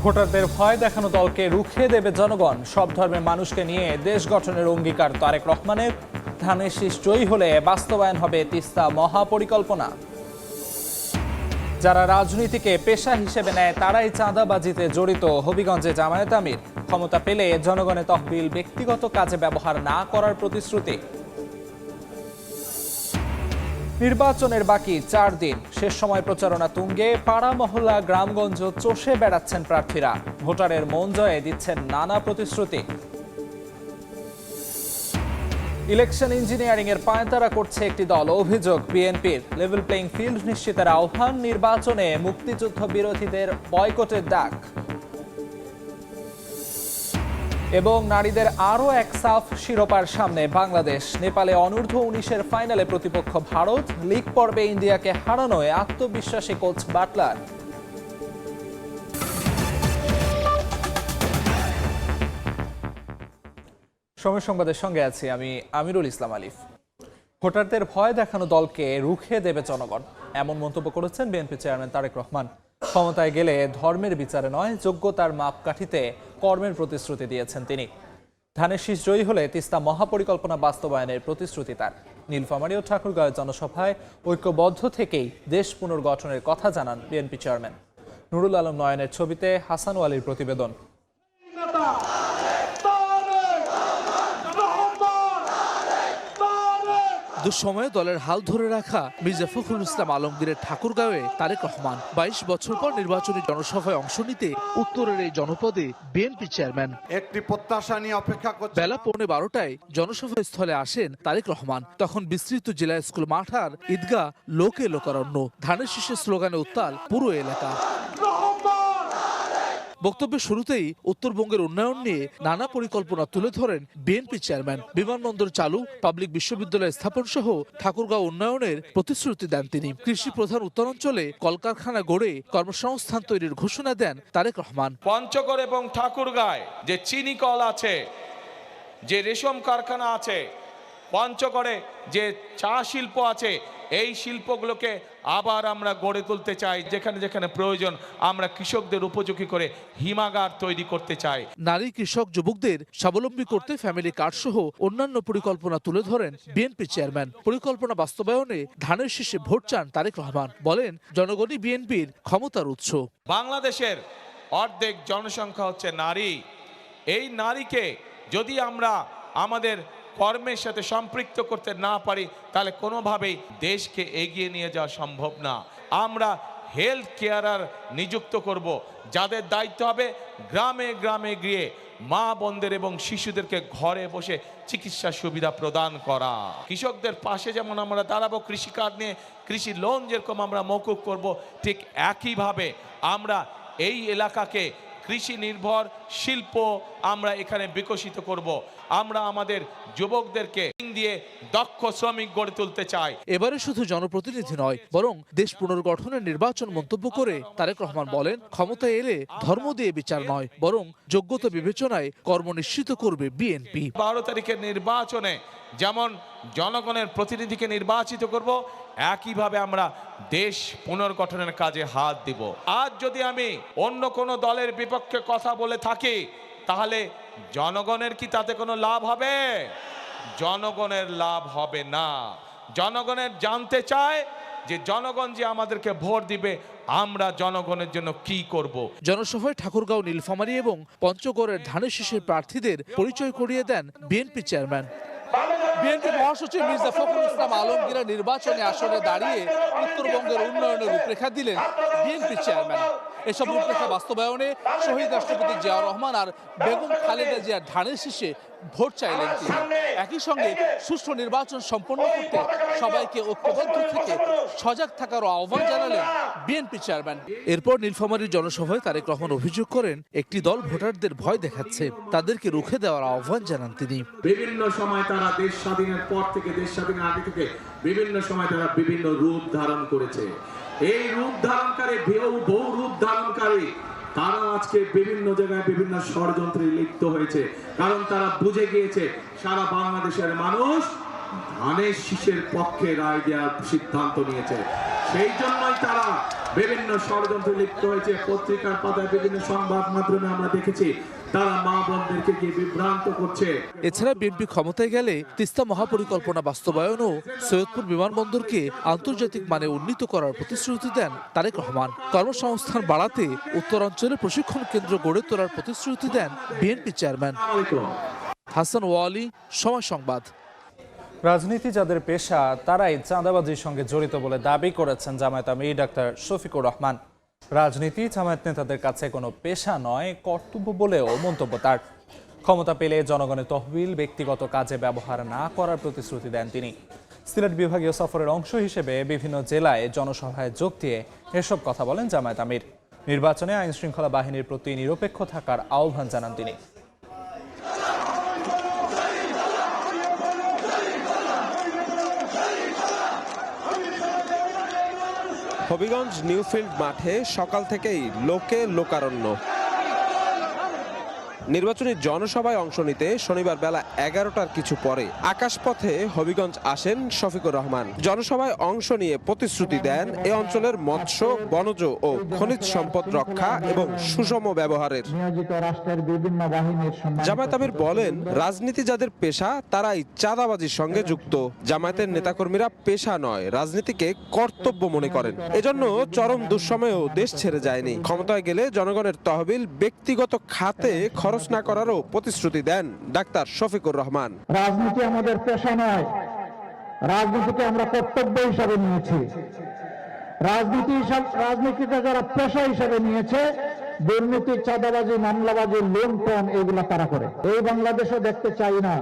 ভোটারদের ভয় দেখানো দলকে রুখে দেবে জনগণ। সব ধর্মের মানুষকে নিয়ে দেশ গঠনের অঙ্গীকার তারেক রহমানের। ধানের শীষ জয়ী হলে বাস্তবায়ন হবে তিস্তা মহাপরিকল্পনা। যারা রাজনীতিকে পেশা হিসেবে নেয় তারাই চাঁদাবাজিতে জড়িত, হবিগঞ্জে জামায়াত আমির। ক্ষমতা পেলে জনগণের তহবিল ব্যক্তিগত কাজে ব্যবহার না করার প্রতিশ্রুতি। নির্বাচনের বাকি 4 দিন, শেষ সময় প্রচারণা তুঙ্গে। পাড়া মহল্লা গ্রামগঞ্জ চষে বেড়াচ্ছেন প্রার্থীরা। ভোটারের মন জয়ে দিচ্ছেন নানা প্রতিশ্রুতি। ইলেকশন ইঞ্জিনিয়ারিং এর পায়তারা করছে একটি দল, অভিযোগ বিএনপির। লেভেল প্লেইং ফিল্ড নিশ্চিতের আহ্বান, নির্বাচনে মুক্তিযুদ্ধ বিরোধীদের বয়কটের ডাক। এবং নারীদের আরও এক সাফ শিরোপার সামনে বাংলাদেশ। নেপালে অনূর্ধ্ব 19-এর ফাইনালে প্রতিপক্ষ ভারত। লিগ পর্বে ইন্ডিয়াকে হারানোয় আত্মবিশ্বাসী কোচ বাটলার। সময় সংবাদের সঙ্গে আছি আমি আমিরুল ইসলাম আলিফ। ভোটারদের ভয় দেখানো দলকে রুখে দেবে জনগণ, এমন মন্তব্য করেছেন বিএনপি চেয়ারম্যান তারেক রহমান। ক্ষমতায় গেলে ধর্মের বিচারে নয়, যোগ্যতার মাপকাঠিতে কর্মের প্রতিশ্রুতি দিয়েছেন তিনি। ধানের শীষ জয়ী হলে তিস্তা মহাপরিকল্পনা বাস্তবায়নের প্রতিশ্রুতি তার। নীলফামারী ও ঠাকুরগাঁওয়ের জনসভায় ঐক্যবদ্ধ থেকেই দেশ পুনর্গঠনের কথা জানান বিএনপি চেয়ারম্যান। নুরুল আলম নয়নের ছবিতে হাসান ওয়ালির প্রতিবেদন। দুঃসময়ে দলের হাল ধরে রাখা মির্জা ফখরুল ইসলাম আলমগীরের ঠাকুরগাঁওয়ে তারেক রহমান 22 বছর পর নির্বাচনী জনসভায় অংশ নিতে উত্তরের এই জনপদে বিএনপি চেয়ারম্যান। একটি প্রত্যাশা নিয়ে অপেক্ষা করছে। বেলা 11:15টায় জনসভা স্থলে আসেন তারেক রহমান। তখন বিস্তৃত জেলা স্কুল মাঠ আর ঈদগাহ লোকে লোকারণ্য। ধানের শীষের স্লোগানে উত্তাল পুরো এলাকা। বক্তব্যের শুরুতেই উত্তরবঙ্গের উন্নয়ন নিয়ে নানা পরিকল্পনা তুলে ধরেন বিএনপি চেয়ারম্যান। বিমানবন্দর চালু, পাবলিক বিশ্ববিদ্যালয় স্থাপন সহ ঠাকুরগাঁও উন্নয়নের প্রতিশ্রুতি দেন তিনি। কৃষি প্রধান উত্তরাঞ্চলে কলকারখানা গড়ে কর্মসংস্থান তৈরির ঘোষণা দেন তারেক রহমান। পঞ্চগড় এবং ঠাকুরগাঁয় যে চিনি কল আছে, যে রেশম কারখানা আছে, পঞ্চগড়ে যে চা শিল্প আছে, এই শিল্পগুলোকে আবার আমরা গড়ে তুলতে চাই। যেখানে যেখানে প্রয়োজন আমরা কৃষকদের উপযোগী করে হিমাগার তৈরি করতে চাই। নারী, কৃষক, যুবকদের স্বাবলম্বী করতে ফ্যামিলি কার্ড সহ অন্যান্য পরিকল্পনা তুলে ধরেন বিএনপি চেয়ারম্যান। পরিকল্পনা বাস্তবায়নে ধানের শীষে ভোট চান তারেক রহমান। বলেন, জনগণই বিএনপির ক্ষমতার উৎস। বাংলাদেশের অর্ধেক জনসংখ্যা হচ্ছে নারী। এই নারীকে যদি আমরা আমাদের কর্মের সাথে সম্পৃক্ত করতে না পারি, তাহলে কোনোভাবেই দেশকে এগিয়ে নিয়ে যাওয়া সম্ভব না। আমরা হেলথ কেয়ারার নিযুক্ত করব, যাদের দায়িত্ব হবে গ্রামে গ্রামে গিয়ে মা বোনদের এবং শিশুদেরকে ঘরে বসে চিকিৎসা সুবিধা প্রদান করা। কৃষকদের পাশে যেমন আমরা দাঁড়াবো, কৃষি কার্ড নিয়ে কৃষি লোন যেরকম আমরা মওকুফ করব, ঠিক একইভাবে আমরা এই এলাকাকে কৃষি নির্ভর শিল্প আমরা এখানে বিকশিত করব। আমরা আমাদের যুবকদেরকে দিয়ে দক্ষ শ্রমিক গড়ে তুলতে চাই। এবারে শুধু জনপ্রতিনিধি নয়, বরং দেশ পুনর্গঠনের নির্বাচন মন্তব্য করে তারেক রহমান বলেন, ক্ষমতায় এলে ধর্ম দিয়ে বিচার নয়, বরং যোগ্যতা বিবেচনায় কর্ম নিশ্চিত করবে বিএনপি। 12 তারিখের নির্বাচনে যেমন জনগণের প্রতিনিধিকে নির্বাচিত করব, একইভাবে আমরা দেশ পুনর্গঠনের কাজে হাত দিব। আজ যদি আমি অন্য কোনো দলের বিপক্ষে কথা বলে থাকি, তাহলে জনগণের কি তাতে কোনো লাভ হবে? জনগণের লাভ হবে না। জনগণের জানতে চায় যে জনগণ যে আমাদেরকে ভোট দিবে, আমরা জনগণের জন্য কি করব। জনসভায় ঠাকুরগাঁও, নীলফামারী এবং পঞ্চগড়ের ধানের শীষের প্রার্থীদের পরিচয় করিয়ে দেন বিএনপি চেয়ারম্যান। বিএনপি মহাসচিব মির্জা ফখরুল ইসলাম আলমগীরের নির্বাচনী আসনে দাঁড়িয়ে উত্তরবঙ্গের উন্নয়নের রূপরেখা দিলেন বিএনপি চেয়ারম্যান। এসব রূপরেখা বাস্তবায়নে শহীদ রাষ্ট্রপতি জিয়াউর রহমান আর বেগম খালেদা জিয়ার ধানের শীষে ভোট চাইলেন তিনি। একই সঙ্গে সুষ্ঠু নির্বাচন সম্পন্ন করতে সবাইকে ঐক্যবদ্ধ থেকে সজাগ থাকার আহ্বান জানালেন বিএনপি চেয়ারম্যান। এরপর নীলফামারীর জনসভায় তারেক রহমান অভিযোগ করেন, একটি দল ভোটারদের ভয় দেখাচ্ছে, তাদেরকে রুখে দেওয়ার আহ্বান জানান তিনি। বিভিন্ন সময় তারা দেশ স্বাধীনের পর থেকে, দেশ স্বাধীনের আগে থেকে বিভিন্ন সময় তারা বিভিন্ন রূপ ধারণ করেছে। এই রূপ ধারণকারী, বহু রূপ ধারণকারী তারা আজকে বিভিন্ন জায়গায় বিভিন্ন ষড়যন্ত্রে লিপ্ত হয়েছে। কারণ তারা বুঝে গিয়েছে সারা বাংলাদেশের মানুষ ধানের শীষের পক্ষে রায় দেওয়ার সিদ্ধান্ত নিয়েছে। সেই জন্যই তারা বিভিন্ন ষড়যন্ত্রে লিপ্ত হয়েছে। পত্রিকার পাতায় বিভিন্ন সংবাদ মাধ্যমে আমরা দেখেছি তারা মা বোনদেরকে গিয়ে বিভ্রান্ত করছে। এছাড়া বিএনপি ক্ষমতায় গেলে তিস্তা মহাপরিকল্পনা বাস্তবায়ন ও সৈয়দপুর বিমানবন্দরকে আন্তর্জাতিক মানে উন্নীত করার প্রতিশ্রুতি দেন তারেক রহমান। কর্মসংস্থান বাড়াতে উত্তরাঞ্চলে প্রশিক্ষণ কেন্দ্র গড়ে তোলার প্রতিশ্রুতি দেন বিএনপি চেয়ারম্যান। হাসান ওয়ালি, সময় সংবাদ। রাজনীতি যাদের পেশা তারাই চাঁদাবাজির সঙ্গে জড়িত বলে দাবি করেছেন জামায়াত আমির ডাক্তার শফিকুর রহমান। রাজনীতি জামায়াত নেতাদের কাছে কোনো পেশা নয়, কর্তব্য বলেও মন্তব্য তার। ক্ষমতা পেলে জনগণের তহবিল ব্যক্তিগত কাজে ব্যবহার না করার প্রতিশ্রুতি দেন তিনি। সিলেট বিভাগীয় সফরের অংশ হিসেবে বিভিন্ন জেলায় জনসভায় যোগ দিয়ে এসব কথা বলেন জামায়াত আমির। নির্বাচনে আইন শৃঙ্খলা বাহিনীর প্রতি নিরপেক্ষ থাকার আহ্বান জানান তিনি। হবিগঞ্জ নিউফিল্ড মাঠে সকাল থেকেই লোকে লোকারণ্য। নির্বাচনী জনসভায় অংশ নিতে শনিবার বেলা 11টার কিছু পরে আকাশপথে হবিগঞ্জ আসেন শফিকুর রহমান। জনসভায় অংশ নিয়ে প্রতিশ্রুতি দেন এ অঞ্চলের মৎস্য, বনজ ও খনিজ সম্পদ রক্ষা এবং সুষম ব্যবহারের। জামায়াত আমির বলেন, রাজনীতি যাদের পেশা তারাই চাঁদাবাজির সঙ্গে যুক্ত। জামায়াতের নেতাকর্মীরা পেশা নয়, রাজনীতিকে কর্তব্য মনে করেন। এজন্য চরম দুঃসময়েও দেশ ছেড়ে যায়নি। ক্ষমতায় গেলে জনগণের তহবিল ব্যক্তিগত খাতে খরচ না করারও প্রতিশ্রুতি দেন ডাক্তার শফিকুর রহমান। রাজনীতি আমাদের পেশা নয়, রাজনীতিকে আমরা কর্তব্য হিসাবে নিয়েছি। রাজনীতিতে যারা পেশা হিসাবে নিয়েছে, দুর্নীতি, চাঁদাবাজি, মামলাবাজি, লুণ্ঠন এগুলা তারা করে। এই বাংলাদেশে দেখতে চাই না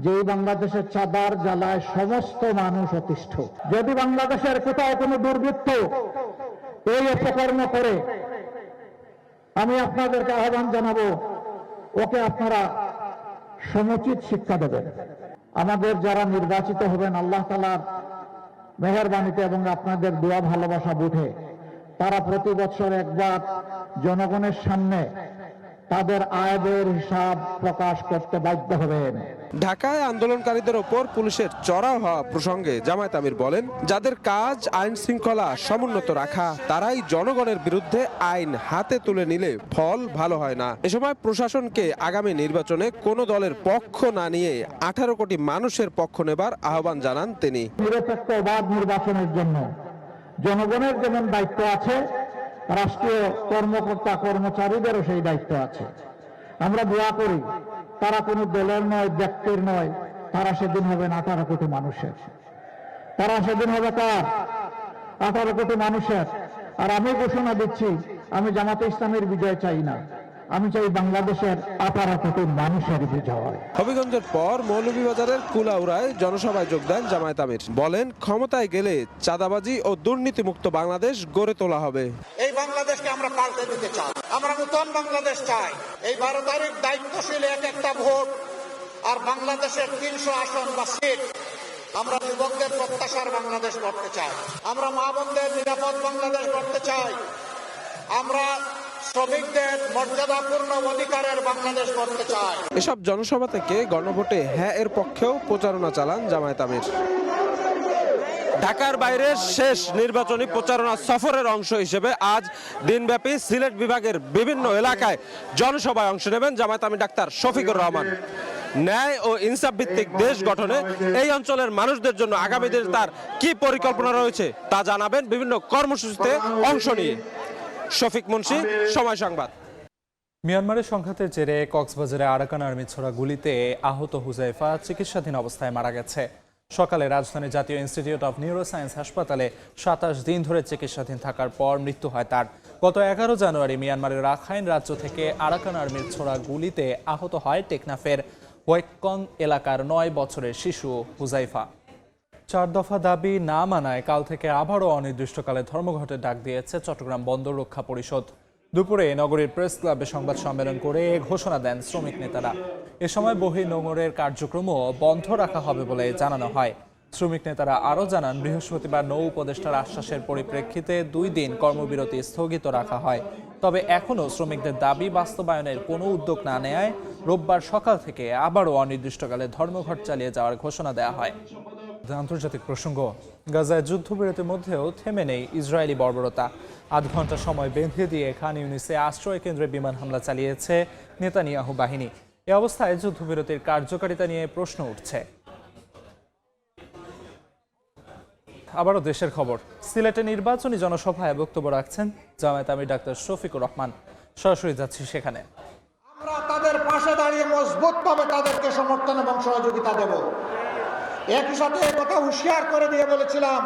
যে এই বাংলাদেশের চাঁদার জ্বালায় সমস্ত মানুষ অতিষ্ঠ। যদি বাংলাদেশের কোথাও কোনো দুর্বৃত্ত এই অপকর্ম করে, আমি আপনাদেরকে আহ্বান জানাবো, ওকে আপনারা সমুচিত শিক্ষা দেবেন। আমাদের যারা নির্বাচিত হবেন আল্লাহ তাআলার মেহেরবানিতে এবং আপনাদের দোয়া ভালোবাসা বুঝে তারা প্রতি বছর একবার জনগণের সামনে তাদের আয় ব্যয়ের হিসাব প্রকাশ করতে বাধ্য হবেন। ঢাকায় আন্দোলনকারীদের ওপর পুলিশের চড়াও হওয়া প্রসঙ্গে জামায়াত আমির বলেন, যাদের কাজ আইন শৃঙ্খলা সমুন্নত রাখা তারাই জনগণের বিরুদ্ধে আইন হাতে তুলে নিলে ফল ভালো হয় না। এ সময় প্রশাসনকে আগামী নির্বাচনে কোনো দলের পক্ষ না নিয়ে 18 কোটি মানুষের পক্ষ নেবার আহ্বান জানান তিনি। নিরপেক্ষ অবাধ নির্বাচনের জন্য জনগণের যেমন দায়িত্ব আছে, রাষ্ট্রীয় কর্মকর্তা কর্মচারীদেরও সেই দায়িত্ব আছে। আমরা দোয়া করি তারা কোনো দলের নয়, ব্যক্তির নয়, তারা সেদিন হবেন 18 কোটি মানুষের। তারা সেদিন হবে কার? 18 কোটি মানুষের। আর আমি ঘোষণা দিচ্ছি, আমি জামাতে ইসলামের বিজয় চাই না, আমি চাই বাংলাদেশের 18 কোটি মানুষের বিজয়। হবিগঞ্জের পর মৌলভীবাজারের কুলাউড়ায় জনসভায় যোগ দেন জামায়াত আমির। বলেন, ক্ষমতায় গেলে চাঁদাবাজি ও দুর্নীতিমুক্ত বাংলাদেশ গড়ে তোলা হবে। এই বাংলাদেশকে আমরা পাল্টে দিতে চাই, আমরা নতুন বাংলাদেশ চাই। এই 12 তারিখ দায়িত্বশীল একটা ভোট আর বাংলাদেশের 300 আসন বা সিট, আমরা যুবকদের প্রত্যাশার বাংলাদেশ করতে চাই, আমরা মা বোনদের নিরাপদ বাংলাদেশ করতে চাই, আমরা শ্রমিকদের মর্যাদাপূর্ণ অধিকারের বাংলাদেশ করতে চাই। এসব জনসভা থেকে গণভোটে হ্যাঁ এর পক্ষেও প্রচারণা চালান জামায়াত আমির। ঢাকার বাইরের শেষ নির্বাচনী প্রচারণা সফরের অংশ হিসেবে আজ দিনব্যাপী সিলেট বিভাগের বিভিন্ন এলাকায় জনসভায় অংশ নেবেন জামায়াত আমির ডাক্তার শফিকুর রহমান। ন্যায় ও ইনসাফ ভিত্তিক দেশ গঠনে এই অঞ্চলের মানুষদের জন্য আগামী দিনে তার কি পরিকল্পনা রয়েছে তা জানাবেন বিভিন্ন কর্মসূচিতে অংশ নিয়ে। শফিক মুন্সি, সময় সংবাদ। মিয়ানমারের সংঘাতের জেরে কক্সবাজারে আরাকান আর্মি ছোড়া গুলিতে আহত হুজাইফা চিকিৎসাধীন অবস্থায় মারা গেছে। সকালে রাজধানীর জাতীয় ইনস্টিটিউট অব নিউরোসায়েন্স হাসপাতালে 27 দিন ধরে চিকিৎসাধীন থাকার পর মৃত্যু হয় তার। গত 11 জানুয়ারি মিয়ানমারের রাখাইন রাজ্য থেকে আরাকান আর্মির ছোড়া গুলিতে আহত হয় টেকনাফের ওয়েকং এলাকার 9 বছরের শিশু হুজাইফা। 4 দফা দাবি না মানায় কাল থেকে আবারও অনির্দিষ্টকালে ধর্মঘটের ডাক দিয়েছে চট্টগ্রাম বন্দর রক্ষা পরিষদ। দুপুরে নগরীর প্রেস ক্লাবে সংবাদ সম্মেলন করে ঘোষণা দেন শ্রমিক নেতারা। এ সময় বহির্নোঙরের কার্যক্রমও বন্ধ রাখা হবে বলে জানানো হয়। শ্রমিক নেতারা আরও জানান, বৃহস্পতিবার নৌ উপদেষ্টার আশ্বাসের পরিপ্রেক্ষিতে 2 দিন কর্মবিরতি স্থগিত রাখা হয়। তবে এখনও শ্রমিকদের দাবি বাস্তবায়নের কোনো উদ্যোগ না নেয়ায় রোববার সকাল থেকে আবারও অনির্দিষ্টকালে ধর্মঘট চালিয়ে যাওয়ার ঘোষণা দেওয়া হয়। আন্তর্জাতিক প্রসঙ্গ, গাজায় যুদ্ধবিরতির মধ্যেও থেমে নেই ইসরায়েলি বর্বরতা। ৮ ঘন্টা সময় বেঁধে দিয়ে খান ইউনিসে আশ্রয় কেন্দ্রে বিমান হামলা চালিয়েছে নেতানিয়াহু বাহিনী। এ অবস্থায় যুদ্ধবিরতির কার্যকারিতা নিয়ে প্রশ্ন উঠছে। আবারও দেশের খবর, সিলেটে নির্বাচনী জনসভায় বক্তব্য রাখছেন জামায়াত আমির ডাক্তার শফিকুর রহমান। সরাসরি যাচ্ছি সেখানে। আমরা তাদের পাশে দাঁড়িয়ে মজবুতভাবে তাদেরকে সমর্থন এবং সহযোগিতা দেব। একই সাথে কথা হুঁশিয়ার করে দিয়ে বলেছিলাম,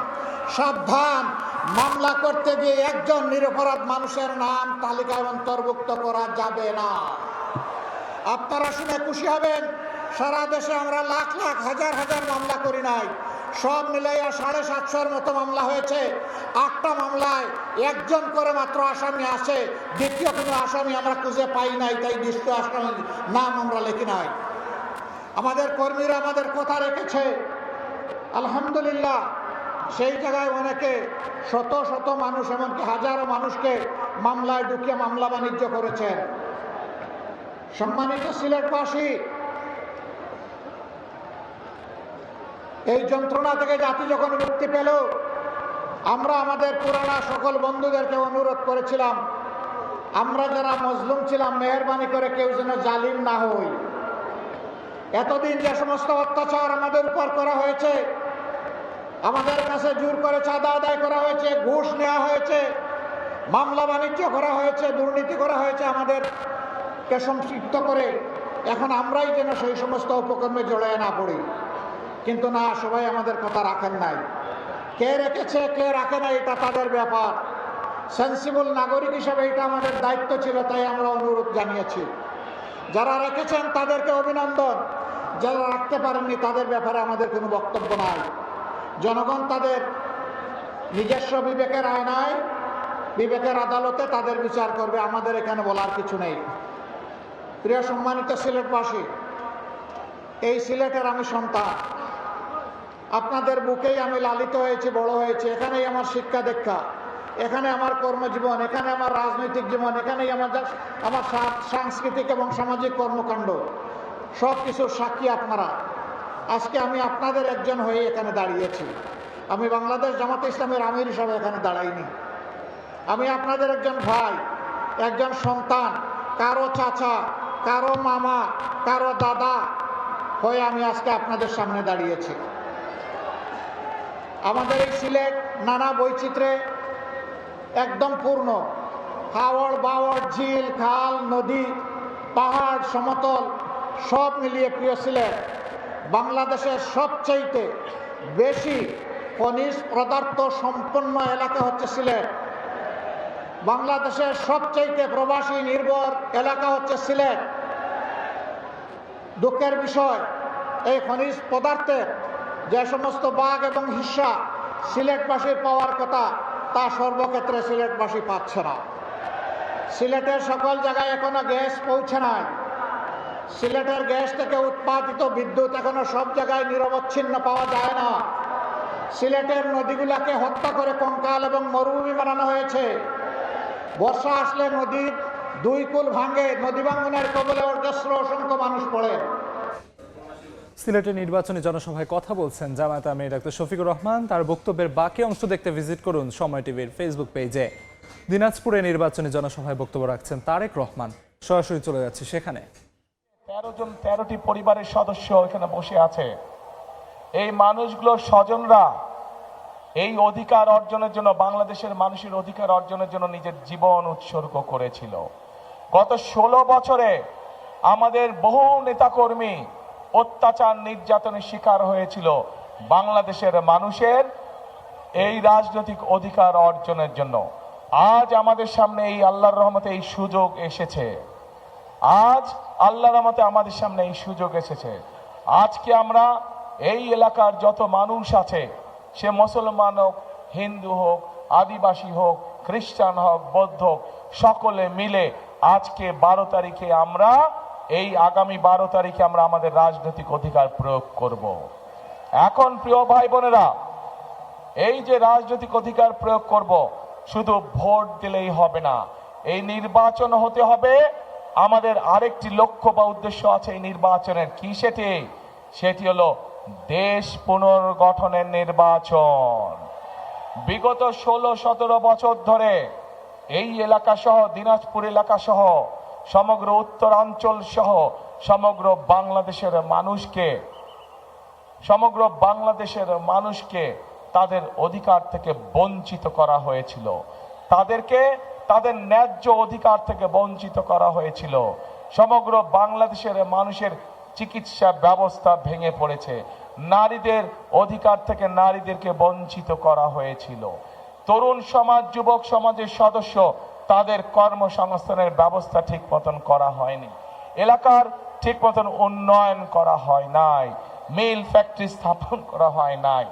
সাবধান, মামলা করতে গিয়ে একজন নিরপরাধ মানুষের নাম তালিকায় অন্তর্ভুক্ত করা যাবে না। আপনারা শুনে খুশি হবেন, সারা দেশে আমরা লাখ লাখ হাজার হাজার মামলা করি নাই, সব মিলাইয়া 750-এর মতো মামলা হয়েছে। 8টা মামলায় একজন করে মাত্র আসামি আসে, দ্বিতীয় কোনো আসামি আমরা খুঁজে পাই নাই, তাই দ্বিতীয় আসামির নাম আমরা লিখি নাই। আমাদের কর্মীরা আমাদের কথা রেখেছে, আলহামদুলিল্লাহ। সেই জায়গায় অনেকে শত শত মানুষ, এমনকি হাজারো মানুষকে মামলায় ঢুকিয়ে মামলা বাণিজ্য করেছেন। সম্মানিত সিলেটবাসী, এই যন্ত্রণা থেকে জাতি যখন মুক্তি পেল, আমরা আমাদের পুরানা সকল বন্ধুদেরকে অনুরোধ করেছিলাম, আমরা যারা মজলুম ছিলাম, মেহরবানি করে কেউ যেন জালিম না হই। এতদিন যে সমস্ত অত্যাচার আমাদের উপর করা হয়েছে, আমাদের কাছে জোর করে চাঁদা আদায় করা হয়েছে, ঘুষ নেওয়া হয়েছে, মামলা বাণিজ্য করা হয়েছে, দুর্নীতি করা হয়েছে আমাদেরকে সম্পৃক্ত করে, এখন আমরাই যেন সেই সমস্ত উপকর্মে জড়ায় না পড়ি। কিন্তু না, সবাই আমাদের কথা রাখেন নাই। কে রেখেছে কে রাখে না এটা তাদের ব্যাপার। সেন্সিবল নাগরিক হিসাবে এটা আমাদের দায়িত্ব ছিল, তাই আমরা অনুরোধ জানিয়েছি। যারা রেখেছেন তাদেরকে অভিনন্দন, যারা রাখতে পারেননি তাদের ব্যাপারে আমাদের কোনো বক্তব্য নাই। জনগণ তাদের নিজস্ব বিবেকের আয়নায়, বিবেকের আদালতে তাদের বিচার করবে, আমাদের এখানে বলার কিছু নেই। প্রিয় সম্মানিত সিলেটবাসী, এই সিলেটের আমি সন্তান, আপনাদের বুকেই আমি লালিত হয়েছি, বড় হয়েছি। এখানেই আমার শিক্ষা দীক্ষা, এখানে আমার কর্মজীবন, এখানে আমার রাজনৈতিক জীবন, এখানেই আমার সাংস্কৃতিক এবং সামাজিক কর্মকাণ্ড, সব কিছুর সাক্ষী আপনারা। আজকে আমি আপনাদের একজন হয়ে এখানে দাঁড়িয়েছি। আমি বাংলাদেশ জামাতে ইসলামের আমির হিসাবে এখানে দাঁড়াইনি। আমি আপনাদের একজন ভাই, একজন সন্তান, কারো চাচা, কারো মামা, কারো দাদা হয়ে আমি আজকে আপনাদের সামনে দাঁড়িয়েছি। আমাদের এই সিলেট নানা বৈচিত্র্যে একদম পূর্ণ। হাওড় বাওড়, ঝিল, খাল, নদী, পাহাড়, সমতল সব মিলিয়ে প্রিয় সিলেট বাংলাদেশের সবচাইতে বেশি খনিজ পদার্থ সম্পন্ন এলাকা হচ্ছে সিলেট। বাংলাদেশের সবচাইতে প্রবাসী নির্ভর এলাকা হচ্ছে সিলেট। দুঃখের বিষয়, এই খনিজ পদার্থের যে সমস্ত ভাগ এবং হিস্সা সিলেটবাসীর পাওয়ার কথা, তা সর্বক্ষেত্রে সিলেটবাসী পাচ্ছে না। সিলেটের সকল জায়গায় এখনো গ্যাস পৌঁছে নাই। সিলেটের গ্যাস থেকে উৎপাদিত বিদ্যুৎ এখনো সব জায়গায় নিরবচ্ছিন্ন পাওয়া যায় না। সিলেটের নদীগুলোকে হত্যা করে কঙ্কাল এবং মরুভূমি বানানো হয়েছে। বর্ষা আসলে নদীর 2 কুল ভাঙে, নদী ভাঙনের কবলে অজস্র অসংখ্য মানুষ পড়ে। সিলেটের নির্বাচনী জনসভায় কথা বলছেন জামায়াত আমির ডাক্তার শফিকুর রহমান। তার বক্তব্যের বাকি অংশ দেখতে ভিজিট করুন সময় টিভির ফেসবুক পেজে। দিনাজপুরে নির্বাচনী জনসভায় বক্তব্য রাখছেন তারেক রহমান। সরাসরি চলে যাচ্ছে সেখানে। 13টি পরিবারের সদস্য এখানে বসে আছে। এই মানুষগুলোর স্বজনরা এই অধিকার অর্জনের জন্য, বাংলাদেশের মানুষের অধিকার অর্জনের জন্য নিজের জীবন উৎসর্গ করেছিল। গত 16 বছরে আমাদের বহু নেতাকর্মী অত্যাচার নির্যাতনের শিকার হয়েছিল বাংলাদেশের মানুষের এই রাজনৈতিক অধিকার অর্জনের জন্য। আজ আমাদের সামনে এই আল্লাহর রহমতে এই সুযোগ এসেছে। আজ আল্লাহর রহমতে আমাদের সামনে এই সুযোগ এসেছে। আজকে আমরা এই এলাকার যত মানুষ আছে, সে মুসলমান হোক, হিন্দু হোক, আদিবাসী হোক, খ্রিস্টান হোক, বৌদ্ধ হোক, সকলে মিলে আজকে 12 তারিখে আমরা আগামী 12 তারিখে আমরা আমাদের রাজনৈতিক অধিকার প্রয়োগ করব। এখন প্রিয় ভাই বোনেরা, এই যে রাজনৈতিক অধিকার প্রয়োগ করব, শুধু ভোট দিলেই হবে না, এই নির্বাচন হতে হবে। আমাদের আরেকটি লক্ষ্য বা উদ্দেশ্য আছে এই নির্বাচনের। কি সেটি? সেটি হলো দেশ পুনর্গঠনের নির্বাচন। বিগত 16-17 বছর ধরে এই এলাকা সহ দিনাজপুর এলাকা সহ সমগ্র উত্তরাঞ্চল সহ সমগ্র বাংলাদেশের মানুষকে তাদের অধিকার থেকে বঞ্চিত করা হয়েছিল, তাদেরকে তাদের ন্যায্য অধিকার থেকে বঞ্চিত করা হয়েছিল। সমগ্র বাংলাদেশের মানুষের চিকিৎসা ব্যবস্থা ভেঙে পড়েছে, নারীদের অধিকার থেকে নারীদেরকে বঞ্চিত করা হয়েছিল। তরুণ সমাজ, যুবক সমাজের সদস্য, তাদের কর্মসংস্থানের ব্যবস্থা ঠিক মতন করা হয়নি, এলাকার ঠিক মতন উন্নয়ন করা হয় নাই, মিল ফ্যাক্টরি স্থাপন করা হয় নাই।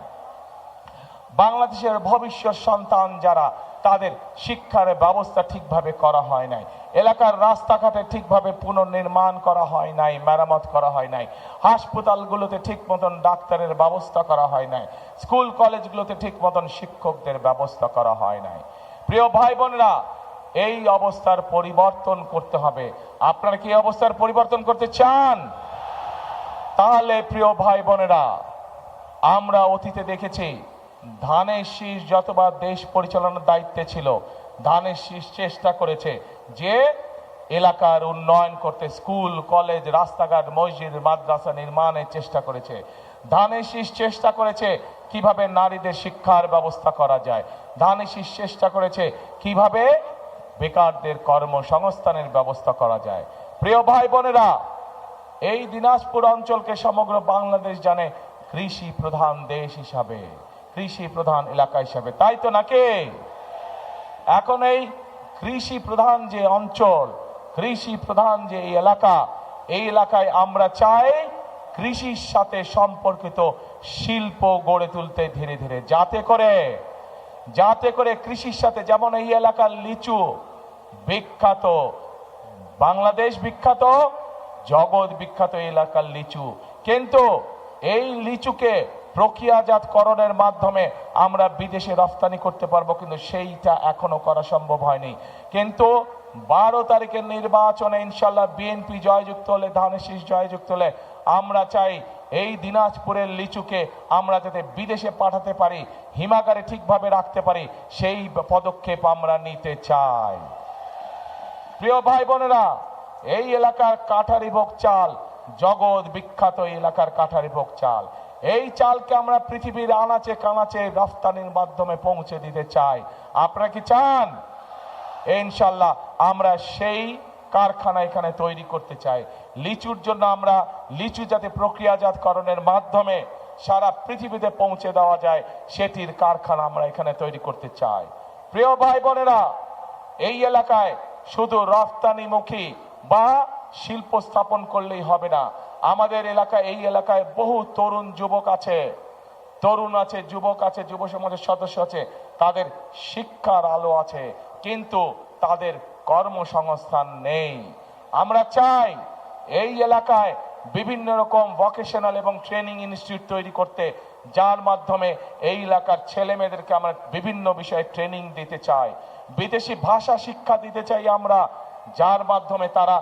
বাংলাদেশের ভবিষ্যৎ সন্তান যারা, তাদের শিক্ষার ব্যবস্থা ঠিকভাবে করা হয় নাই, এলাকার রাস্তাঘাটে ঠিকভাবে পুনর্নির্মাণ করা হয় নাই, মেরামত করা হয় নাই, হাসপাতালগুলোতে ঠিক মতন ডাক্তারের ব্যবস্থা করা হয় নাই, স্কুল কলেজগুলোতে ঠিক মতন শিক্ষকদের ব্যবস্থা করা হয় নাই। প্রিয় ভাই বোনেরা, এই অবস্থার পরিবর্তন করতে হবে। আপনারা কি এই অবস্থার পরিবর্তন করতে চান? তাহলে প্রিয় ভাই বোনেরা, আমরা অতীতে দেখেছি ধানের শীষ যতবার দেশ পরিচালনার দায়িত্বে ছিল, ধানের শীষ চেষ্টা করেছে যে এলাকার উন্নয়ন করতে, স্কুল কলেজ রাস্তাঘাট মসজিদ মাদ্রাসা নির্মাণের চেষ্টা করেছে। ধানের শীষ চেষ্টা করেছে কিভাবে নারীদের শিক্ষার ব্যবস্থা করা যায়, ধানের শীষ চেষ্টা করেছে কিভাবে বেকারদের কর্মসংস্থানের ব্যবস্থা করা যায়। প্রিয় ভাই বোনেরা, এই দিনাজপুর অঞ্চলকে সমগ্র বাংলাদেশ জানে কৃষি প্রধান দেশ হিসাবে, কৃষি প্রধান এলাকা হিসাবে, তাই তো নাকি? এখন এই কৃষি প্রধান যে অঞ্চল, কৃষি প্রধান যে এলাকা, এই এলাকায় আমরা চাই কৃষির সাথে সম্পর্কিত শিল্প গড়ে তুলতে ধীরে ধীরে, যাতে করে কৃষির সাথে, যেমন এই এলাকার লিচু বিখ্যাত, বাংলাদেশ বিখ্যাত, জগৎ বিখ্যাত এই এলাকার লিচু, কিন্তু এই লিচুকে প্রক্রিয়াজাতকরণের মাধ্যমে আমরা বিদেশে রপ্তানি করতে পারবো, কিন্তু সেইটা এখনো করা সম্ভব হয়নি। কিন্তু 12 তারিখের নির্বাচনে ইনশাল্লাহ বিএনপি জয়যুক্ত হলে, ধানের শীষ জয়যুক্ত হলে, আমরা চাই এই দিনাজপুরের লিচুকে আমরা যাতে বিদেশে পাঠাতে পারি, হিমাগারে ঠিকভাবে রাখতে পারি, সেই পদক্ষেপ আমরা নিতে চাই। প্রিয় ভাই বোনেরা, এই এলাকার কাঠারিভোগ চাল জগৎ বিখ্যাত, এই এলাকার কাঠারিভোগ চাল, এই চালকে আমরা পৃথিবীর আনাচে কানাচে রপ্তানির মাধ্যমে পৌঁছে দিতে চাই। আপনারা কি চান? ইনশাল্লাহ আমরা সেই কারখানা এখানে তৈরি করতে চাই। লিচুর জন্য আমরা লিচু যাতে প্রক্রিয়াজাতকরণের মাধ্যমে সারা পৃথিবীতে পৌঁছে দেওয়া যায়, সেটির কারখানা আমরা এখানে তৈরি করতে চাই। প্রিয় ভাই বোনেরা, এই এলাকায় শুধু রপ্তানিমুখী বা শিল্প স্থাপন করলেই হবে না। আমাদের এলাকায়, এই এলাকায় বহু তরুণ যুবক আছে, যুবক আছে, যুব সমাজের সদস্য আছে, তাদের শিক্ষার আলো আছে, কিন্তু তাদের কর্মসংস্থান নেই। আমরা চাই এই এলাকায় বিভিন্ন রকম ভোকেশনাল এবং ট্রেনিং ইনস্টিটিউট তৈরি করতে, যার মাধ্যমে এই এলাকার ছেলে মেয়েদেরকে আমরা বিভিন্ন বিষয়ে ট্রেনিং দিতে চাই, বিদেশি ভাষা শিক্ষা দিতে চাই আমরা, যার মাধ্যমে তারা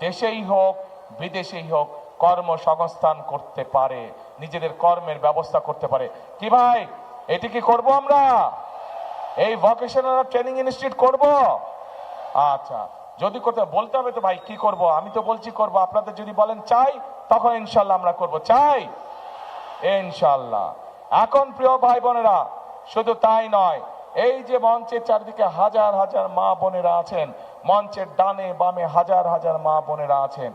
দেশেই হোক বিদেশেই হোক কর্মসংস্থান করতে পারে, নিজেদের কর্মের ব্যবস্থা করতে পারে। কি ভাই, এটি কি করব আমরা? এই ভোকেশনাল ট্রেনিং ইনস্টিটিউট করব? আচ্ছা, যদি করতে বলতে হবে তো ভাই কি করব, আমি তো বলছি করব, আপনাদের যদি বলেন চাই, তখন ইনশাল্লাহ আমরা করব। চাই ইনশাল্লাহ। এখন প্রিয় ভাই বোনেরা, শুধু তাই নয়, এই যে মঞ্চের চারিদিকে হাজার হাজার মা বোনেরা আছেন, মঞ্চের ডানে বামে হাজার হাজার মা বোনেরা আছেন,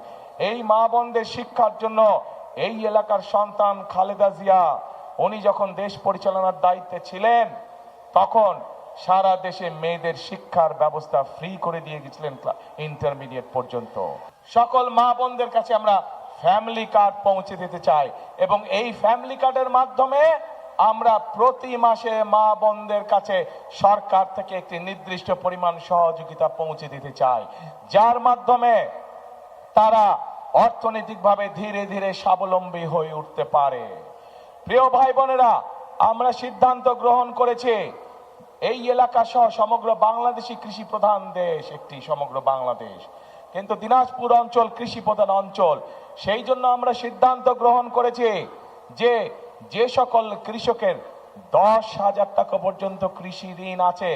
এই মা বোনদের শিক্ষার জন্য এই এলাকার সন্তান খালেদা জিয়া, উনি যখন দেশ পরিচালনার দায়িত্বে ছিলেন, তখন সারা দেশে মেয়েদের শিক্ষার ব্যবস্থা ফ্রি করে দিয়ে গেছিলেন ইন্টারমিডিয়েট পর্যন্ত। সকল মা বোনদের কাছে আমরা ফ্যামিলি কার্ড পৌঁছে দিতে চাই, এবং এই ফ্যামিলি কার্ডের মাধ্যমে আমরা প্রতি মাসে মা বোনদের কাছে সরকার থেকে একটি নির্দিষ্ট পরিমাণ সহযোগিতা পৌঁছে দিতে চাই, যার মাধ্যমে তারা অর্থনৈতিকভাবে ধীরে ধীরে স্বাবলম্বী হয়ে উঠতে পারে। প্রিয় ভাই বোনেরা, আমরা সিদ্ধান্ত গ্রহণ করেছি এই এলাকা সহ সমগ্র বাংলাদেশি কৃষি প্রধান দেশ একটি, সমগ্র বাংলাদেশ, কিন্তু দিনাজপুর অঞ্চল কৃষি প্রধান অঞ্চল। সেই জন্য আমরা সিদ্ধান্ত গ্রহণ করেছি যে সকল কৃষকের 10,000 টাকা পর্যন্ত কৃষি ঋণ আছে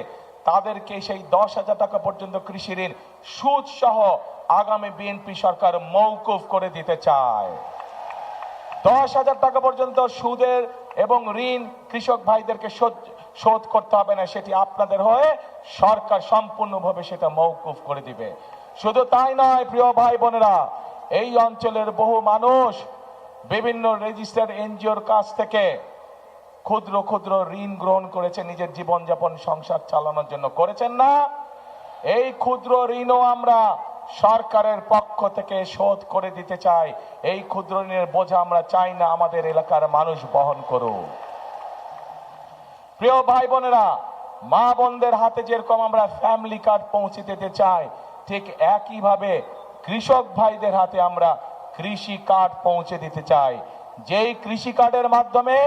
তাদেরকে সেই 10,000 টাকা পর্যন্ত কৃষি ঋণ সুদ সহ আগামী বিএনপি সরকার মওকুফ করে দিতে চায়। 10,000 টাকা পর্যন্ত সুদের এবং ঋণ কৃষক ভাইদেরকে শোধ করতে হবে না, সেটি আপনাদের হয়ে সরকার সম্পূর্ণভাবে সেটা মওকুফ করে দিবে। শুধু তাই নয় প্রিয় ভাই বোনেরা, এই অঞ্চলের বহু মানুষ বিভিন্ন রেজিস্টার্ড এনজিওর কাছ থেকে ক্ষুদ্র ক্ষুদ্র ঋণ গ্রহণ করেছে নিজের জীবনযাপন সংসার চালানোর জন্য, করেছেন না? এই ক্ষুদ্র ঋণও আমরা সরকারের পক্ষ থেকে শোধ করে দিতে চাই। এই ক্ষুদ্র ঋণের বোঝা আমরা চাই না আমাদের এলাকার মানুষ বহন করুক। প্রিয় ভাই বোনেরা, মা বোনদের হাতে যেরকম আমরা ফ্যামিলি কার্ড পৌঁছে দিতে চাই, ঠিক একইভাবে কৃষক ভাইদের হাতে আমরা কৃষি কার্ড পৌঁছে দিতে চাই। যেই কৃষি কার্ডের মাধ্যমে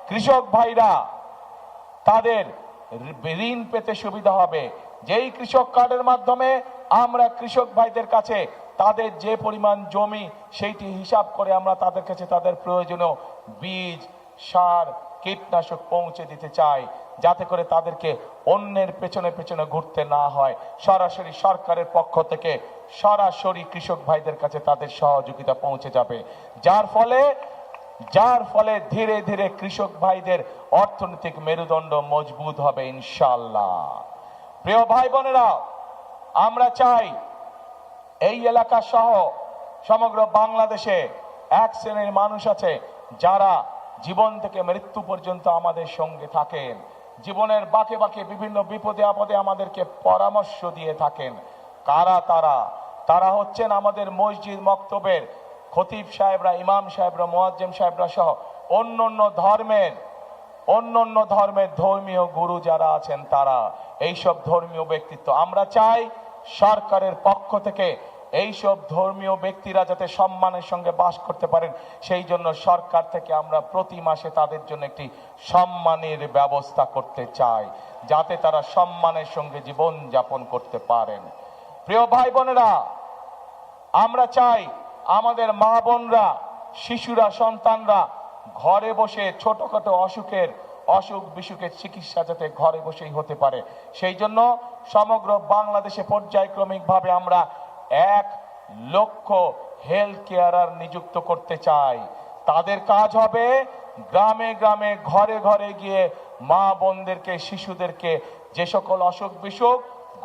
কৃষক ভাইরা তাদের ঋণ পেতে সুবিধা হবে, যেই কৃষক কার্ডের মাধ্যমে আমরা কৃষক ভাইদের কাছে তাদের যে পরিমাণ জমি সেইটি হিসাব করে আমরা তাদের কাছে তাদের প্রয়োজনীয় বীজ, সার, কীটনাশক পৌঁছে দিতে চাই, যাতে করে তাদেরকে অন্যের পেছনে পেছনে ঘুরতে না হয়। সরাসরি সরকারের পক্ষ থেকে সরাসরি কৃষক ভাইদের কাছে তাদের সহযোগিতা পৌঁছে যাবে, যার ফলে ধীরে ধীরে কৃষক ভাইদের অর্থনৈতিক মেরুদণ্ড মজবুত হবে ইনশাআল্লাহ। প্রিয় ভাই বোনেরা, আমরা চাই এই এলাকা সহ সমগ্র বাংলাদেশে এক শ্রেণীর মানুষ আছে যারা জীবন থেকে মৃত্যু পর্যন্ত আমাদের সঙ্গে থাকেন, জীবনের বাঁকে বাঁকে বিভিন্ন বিপদে আপদে আমাদেরকে পরামর্শ দিয়ে থাকেন। কারা তারা হচ্ছেন আমাদের মসজিদ মক্তবের খতিব সাহেবরা, ইমাম সাহেবরা, মুয়াজ্জিম সাহেবরা সহ অন্য ধর্মের ধর্মীয় গুরু যারা আছেন তারা, এইসব ধর্মীয় ব্যক্তিত্ব। আমরা চাই সরকারের পক্ষ থেকে এইসব ধর্মীয় ব্যক্তিরা যাতে সম্মানের সঙ্গে বাস করতে পারেন, সেই জন্য সরকার থেকে আমরা প্রতি মাসে তাদের জন্য একটি সম্মানের ব্যবস্থা করতে চাই, যাতে তারা সম্মানের সঙ্গে জীবন যাপন করতে পারেন। প্রিয় ভাই বোনেরা, আমরা চাই আমাদের মা বোনরা, শিশুরা, সন্তানরা ঘরে বসে ছোটখাটো অসুখ বিসুখের চিকিৎসা যাতে ঘরে বসেই হতে পারে, সেই জন্য সমগ্র বাংলাদেশে পর্যায়ক্রমিকভাবে আমরা 1 লক্ষ হেলথ কেয়ারার নিযুক্ত করতে চাই। তাদের কাজ হবে গ্রামে গ্রামে ঘরে ঘরে গিয়ে মা বোনদেরকে, শিশুদেরকে যে সকল অসুখ বিসুখ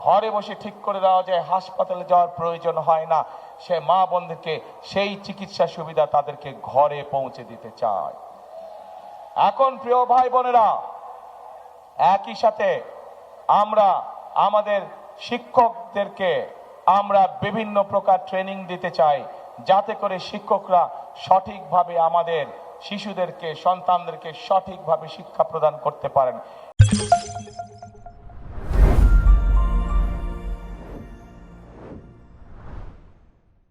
ঘরে বসে ঠিক করে দেওয়া যায়, হাসপাতালে যাওয়ার প্রয়োজন হয় না, সে মা বোনদেরকে সেই চিকিৎসা সুবিধা তাদেরকে ঘরে পৌঁছে দিতে চায়। এখন প্রিয় ভাই বোনেরা, একই সাথে আমরা আমাদের শিক্ষকদেরকে আমরা বিভিন্ন প্রকার ট্রেনিং দিতে চাই, যাতে করে শিক্ষকরা সঠিকভাবে আমাদের শিশুদেরকে, সন্তানদেরকে সঠিকভাবে শিক্ষা প্রদান করতে পারেন।